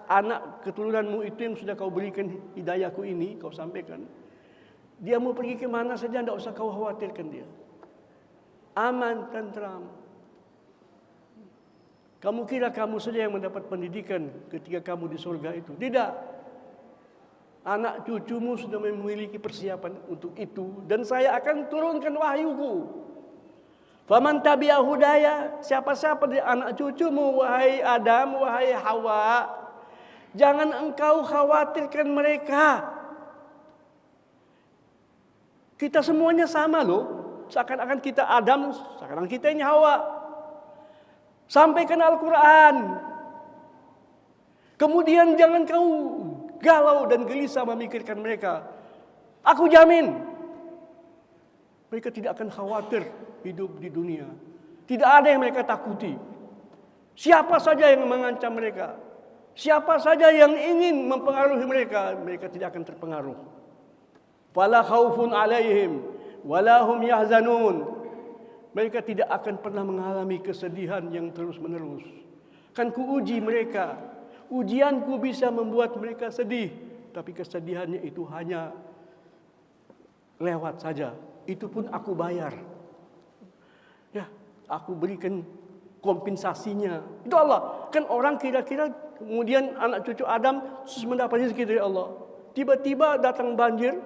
Speaker 1: anak keturunanmu itu yang sudah kau berikan hidayahku ini, kau sampaikan. Dia mau pergi ke mana saja, tidak usah kau khawatirkan dia. Aman, tentram. Kamu kira kamu saja yang mendapat pendidikan ketika kamu di surga itu? Tidak. Anak cucumu sudah memiliki persiapan untuk itu. Dan saya akan turunkan wahyuku. Faman tabi'a hudaya, siapa-siapa dari anak cucumu, wahai Adam, wahai Hawa, jangan engkau khawatirkan mereka. Kita semuanya sama loh. Seakan-akan kita Adam, seakan-akan kita ini Hawa. Sampaikan Al-Quran. Kemudian jangan kau galau dan gelisah memikirkan mereka. Aku jamin mereka tidak akan khawatir hidup di dunia. Tidak ada yang mereka takuti. Siapa saja yang mengancam mereka, siapa saja yang ingin mempengaruhi mereka, mereka tidak akan terpengaruh. Fala khaufun 'alaihim wala hum yahzanun. Mereka tidak akan pernah mengalami kesedihan yang terus-menerus. Kan kuuji mereka. Ujianku bisa membuat mereka sedih, tapi kesedihannya itu hanya lewat saja. Itu pun aku bayar. Ya, aku berikan kompensasinya. Itu Allah. Kan orang kira-kira kemudian anak cucu Adam mendapat rezeki dari Allah. Tiba-tiba datang banjir.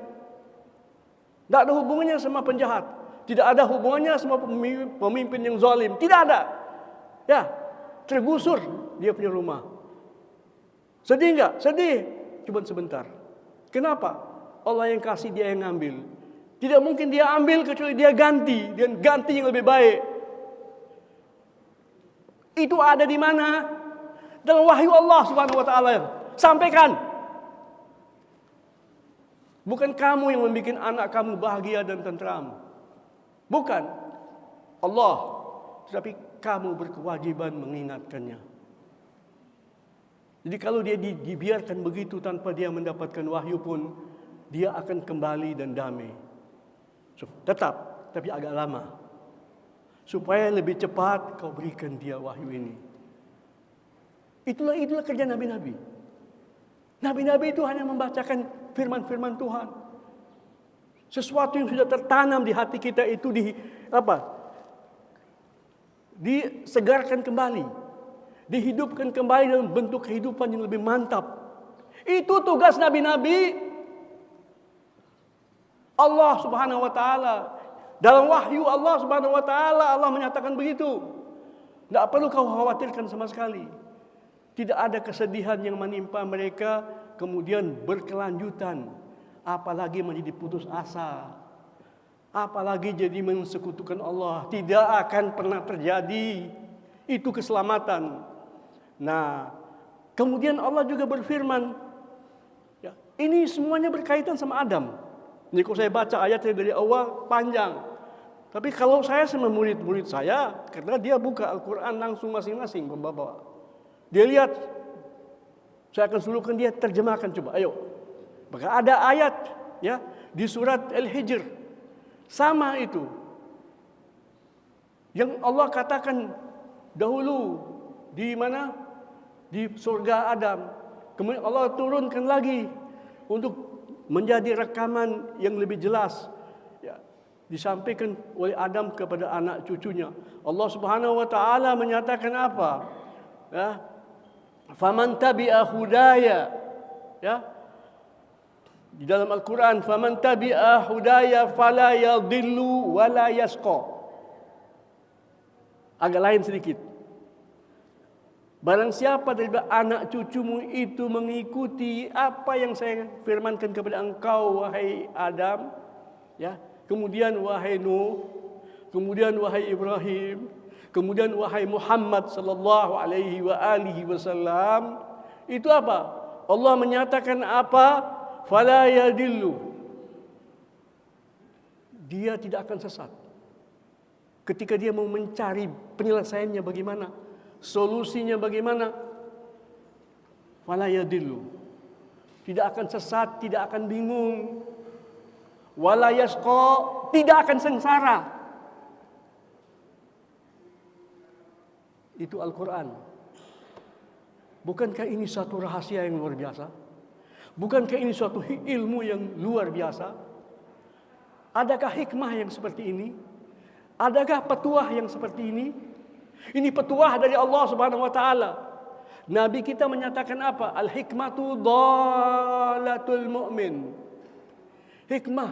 Speaker 1: Tidak ada hubungannya sama penjahat. Tidak ada hubungannya sama pemimpin yang zalim. Tidak ada. Ya, tergusur dia punya rumah. Sedih enggak? Sedih. Cuma sebentar. Kenapa? Allah yang kasih, dia yang ngambil. Tidak mungkin dia ambil kecuali dia ganti. Dan ganti yang lebih baik. Itu ada di mana? Dalam wahyu Allah Subhanahu wa taala. Sampaikan. Bukan kamu yang membuat anak kamu bahagia dan tentram. Bukan. Allah. Tetapi kamu berkewajiban mengingatkannya. Jadi kalau dia dibiarkan begitu tanpa dia mendapatkan wahyu pun, dia akan kembali dan damai. Tetap, tapi agak lama. Supaya lebih cepat kau berikan dia wahyu ini. Itulah kerja nabi-nabi. Nabi-nabi itu hanya membacakan firman-firman Tuhan. Sesuatu yang sudah tertanam di hati kita itu disegarkan kembali, dihidupkan kembali dalam bentuk kehidupan yang lebih mantap. Itu tugas nabi-nabi. Allah Subhanahu wa taala dalam wahyu Allah Subhanahu wa taala Allah menyatakan begitu. Tidak perlu kau khawatirkan sama sekali. Tidak ada kesedihan yang menimpa mereka kemudian berkelanjutan, apalagi menjadi putus asa, apalagi jadi mensekutukan Allah. Tidak akan pernah terjadi. Itu keselamatan. Nah, kemudian Allah juga berfirman, ya, ini semuanya berkaitan sama Adam. Jadi kalau saya baca ayatnya dari awal panjang. Tapi kalau saya sama murid-murid saya, karena dia buka Al-Quran langsung masing-masing bawa-bawa. Dia lihat, saya akan suruhkan dia terjemahkan, coba, ayo. Maka ada ayat ya di surat Al-Hijr sama itu. Yang Allah katakan dahulu di mana? Di surga Adam. Kemudian Allah turunkan lagi untuk menjadi rekaman yang lebih jelas. Ya, disampaikan oleh Adam kepada anak cucunya. Allah Subhanahu wa taala menyatakan apa? Ya. Faman tabi'a hudaya. Ya. Di dalam Al-Quran, faman tabi'a hudaya fala yadhillu wala yasqa. Agak lain sedikit. Barang siapa dari anak cucumu itu mengikuti apa yang saya firmankan kepada engkau, wahai Adam, ya, kemudian wahai Nuh, kemudian wahai Ibrahim, kemudian wahai Muhammad sallallahu alaihi wasallam, itu apa? Allah menyatakan apa? Fala yadillu. Dia tidak akan sesat. Ketika dia mau mencari penyelesaiannya bagaimana? Solusinya bagaimana? Fala yadillu. Tidak akan sesat, tidak akan bingung. Wala yasqa, tidak akan sengsara. Itu Al-Quran. Bukankah ini suatu rahasia yang luar biasa? Bukankah ini suatu ilmu yang luar biasa? Adakah hikmah yang seperti ini? Adakah petuah yang seperti ini? Ini petuah dari Allah Subhanahu wa taala. Nabi kita menyatakan apa? Al-hikmatu dhalatul mu'min. Hikmah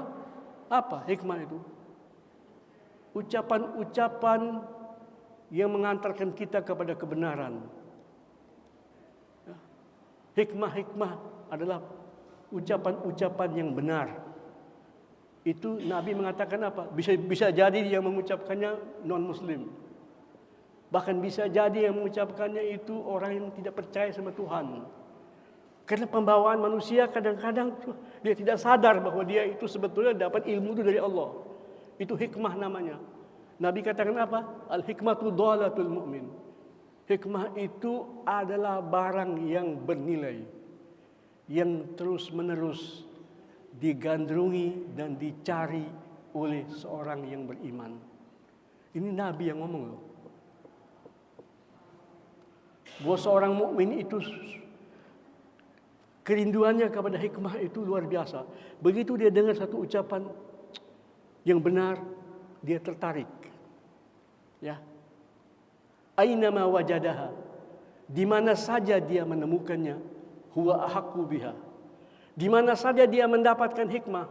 Speaker 1: apa? Hikmah itu ucapan-ucapan yang mengantarkan kita kepada kebenaran. Hikmah adalah ucapan-ucapan yang benar. Itu Nabi mengatakan apa? Bisa jadi yang mengucapkannya non-muslim. Bahkan bisa jadi yang mengucapkannya itu orang yang tidak percaya sama Tuhan. Karena pembawaan manusia kadang-kadang dia tidak sadar bahwa dia itu sebetulnya dapat ilmu itu dari Allah. Itu hikmah namanya. Nabi katakan apa? Al-hikmatu dhalatul mu'min. Hikmah itu adalah barang yang bernilai, yang terus-menerus digandrungi dan dicari oleh seorang yang beriman. Ini Nabi yang ngomong loh. Bahwa seorang mukmin itu kerinduannya kepada hikmah itu luar biasa. Begitu dia dengar satu ucapan yang benar, dia tertarik. Ya. Ainama wajadaha, di mana saja dia menemukannya, huwa ahaqqu biha. Di mana saja dia mendapatkan hikmah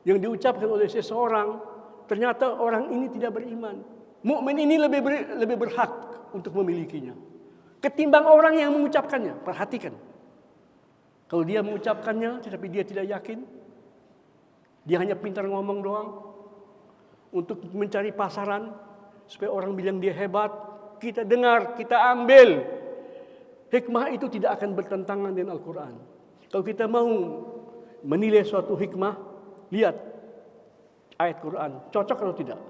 Speaker 1: yang diucapkan oleh seseorang, ternyata orang ini tidak beriman. Mukmin ini lebih berhak untuk memilikinya ketimbang orang yang mengucapkannya. Perhatikan. Kalau dia mengucapkannya tetapi dia tidak yakin, dia hanya pintar ngomong doang untuk mencari pasaran supaya orang bilang dia hebat, kita dengar, kita ambil. Hikmah itu tidak akan bertentangan dengan Al-Quran. Kalau kita mau menilai suatu hikmah, lihat ayat Quran, cocok atau tidak.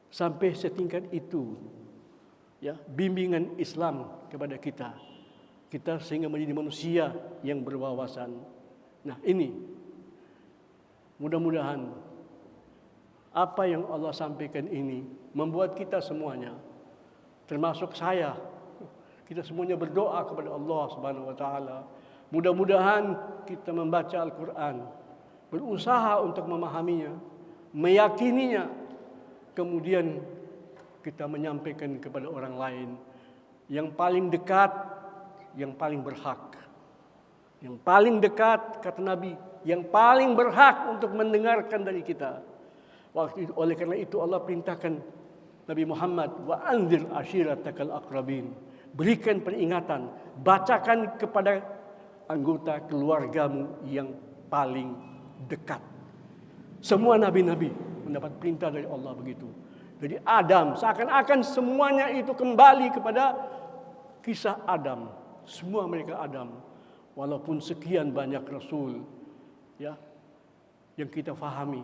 Speaker 1: Sampai setingkat itu, ya, bimbingan Islam kepada kita sehingga menjadi manusia yang berwawasan. Nah, ini mudah-mudahan apa yang Allah sampaikan ini membuat kita semuanya, termasuk saya, kita semuanya berdoa kepada Allah Subhanahu wa taala. Mudah-mudahan kita membaca Al-Qur'an, berusaha untuk memahaminya, meyakininya, kemudian kita menyampaikan kepada orang lain yang paling dekat, yang paling berhak. Yang paling dekat, kata Nabi, yang paling berhak untuk mendengarkan dari kita. Oleh karena itu Allah perintahkan Nabi Muhammad, wa anzir ashiratakal aqrabin. Berikan peringatan, bacakan kepada anggota keluargamu yang paling dekat. Semua nabi-nabi mendapat perintah dari Allah begitu. Jadi Adam, seakan-akan semuanya itu kembali kepada kisah Adam. Semua mereka Adam. Walaupun sekian banyak Rasul, ya, yang kita fahami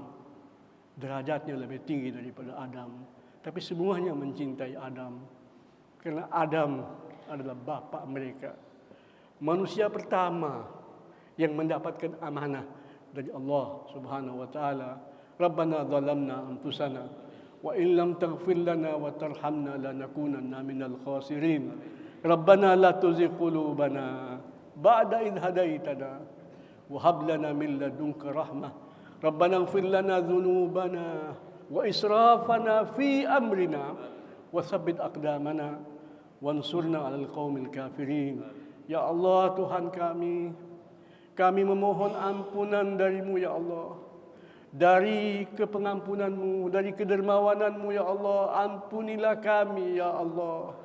Speaker 1: derajatnya lebih tinggi daripada Adam, tapi semuanya mencintai Adam. Karena Adam adalah bapa mereka. Manusia pertama yang mendapatkan amanah dari Allah Subhanahu wa taala. Rabbana zalamna anfusana wa in lam taghfir lana wa tarhamna lanakunanna minal khasirin. Rabbana la tuzigh qulubana ba'da idh hadaitana wa hab lana min ladunka rahmah. Rabbana ighfir lana dhunubana wa israfana fi amrina wa tsabbit aqdamana wansurna 'alal qaumil kafirin. Ya Allah, Tuhan kami memohon ampunan dari-Mu ya Allah. Dari kepengampunan-Mu, dari kedermawanan-Mu ya Allah, ampunilah kami ya Allah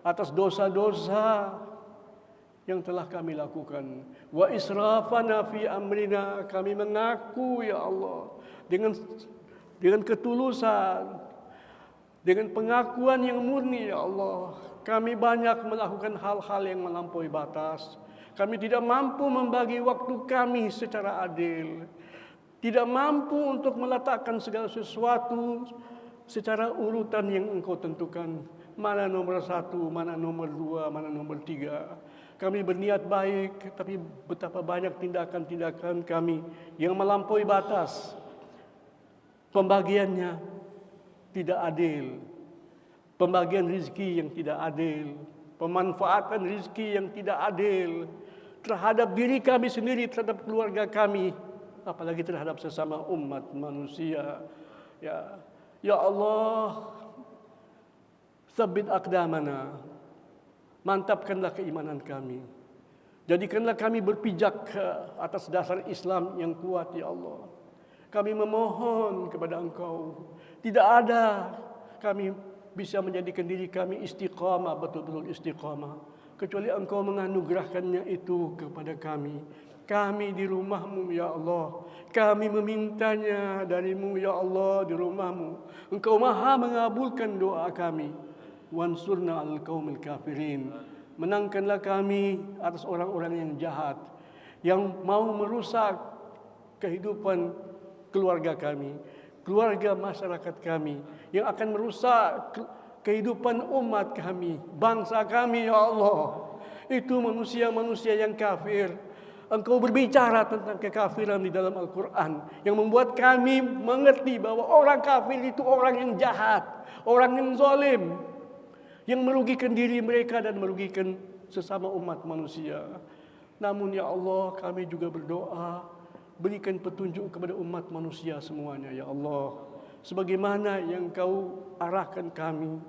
Speaker 1: atas dosa-dosa yang telah kami lakukan. Wa israfana fi amrina, kami mengaku ya Allah dengan ketulusan, dengan pengakuan yang murni ya Allah, kami banyak melakukan hal-hal yang melampaui batas. Kami tidak mampu membagi waktu kami secara adil, tidak mampu untuk meletakkan segala sesuatu secara urutan yang Engkau tentukan. Mana nomor 1, mana nomor 2, mana nomor 3. Kami berniat baik, tapi betapa banyak tindakan-tindakan kami yang melampaui batas. Pembagiannya tidak adil. Pembagian rizki yang tidak adil. Pemanfaatan rizki yang tidak adil. Terhadap diri kami sendiri, terhadap keluarga kami. Apalagi terhadap sesama umat manusia. Ya Allah, tsabbit aqdamana. Mantapkanlah keimanan kami. Jadikanlah kami berpijak atas dasar Islam yang kuat ya Allah. Kami memohon kepada Engkau. Tidak ada kami bisa menjadikan diri kami istiqamah, betul-betul istiqamah, kecuali Engkau menganugerahkannya itu kepada kami. Kami di rumah-Mu ya Allah. Kami memintanya dari-Mu ya Allah di rumah-Mu. Engkau maha mengabulkan doa kami. Wansurna al qaumil kafirin. Menangkanlah kami atas orang-orang yang jahat, yang mau merusak kehidupan keluarga kami, keluarga masyarakat kami, yang akan merusak kehidupan umat kami, bangsa kami ya Allah. Itu manusia-manusia yang kafir. Engkau berbicara tentang kekafiran di dalam Al-Quran, yang membuat kami mengerti bahwa orang kafir itu orang yang jahat, orang yang zalim, yang merugikan diri mereka dan merugikan sesama umat manusia. Namun ya Allah, kami juga berdoa, berikan petunjuk kepada umat manusia semuanya ya Allah. Sebagaimana yang Kau arahkan kami,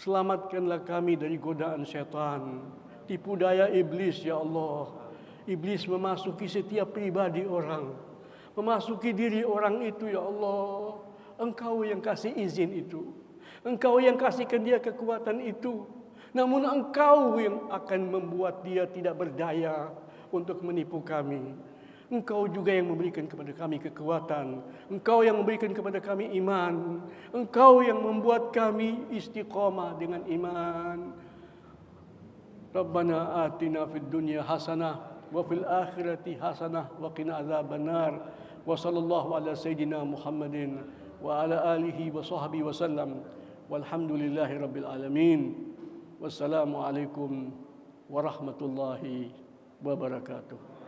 Speaker 1: selamatkanlah kami dari godaan syaitan, tipu daya iblis ya Allah. Iblis memasuki setiap pribadi orang, memasuki diri orang itu ya Allah. Engkau yang kasih izin itu, Engkau yang kasihkan dia kekuatan itu. Namun Engkau yang akan membuat dia tidak berdaya untuk menipu kami. Engkau juga yang memberikan kepada kami kekuatan. Engkau yang memberikan kepada kami iman. Engkau yang membuat kami istiqamah dengan iman. Rabbana atina fid dunya hasanah wa fil akhirati hasanah wa qina adzabannar. Wa sallallahu ala sayyidina Muhammadin wa ala alihi wa sahbihi wasallam. Walhamdulillahi rabbil alamin. Wassalamualaikum warahmatullahi wabarakatuh.